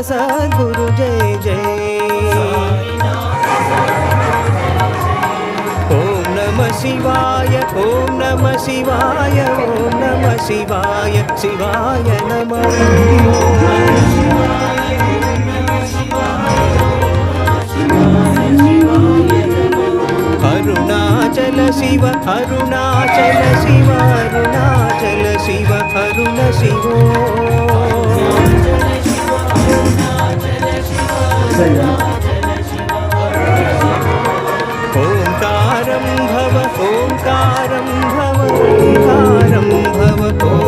सद्गुरु जय जय। ओम नमः शिवाय, ओम नमः शिवाय, ओम नमः शिवाय, शिवाय नमः। अरुणाचल शिव, अरुणाचल शिव, अरुणाचल शिव, अरुण शिवो। ओंकारं भव, ओंकारं भव, ओंकारं भव।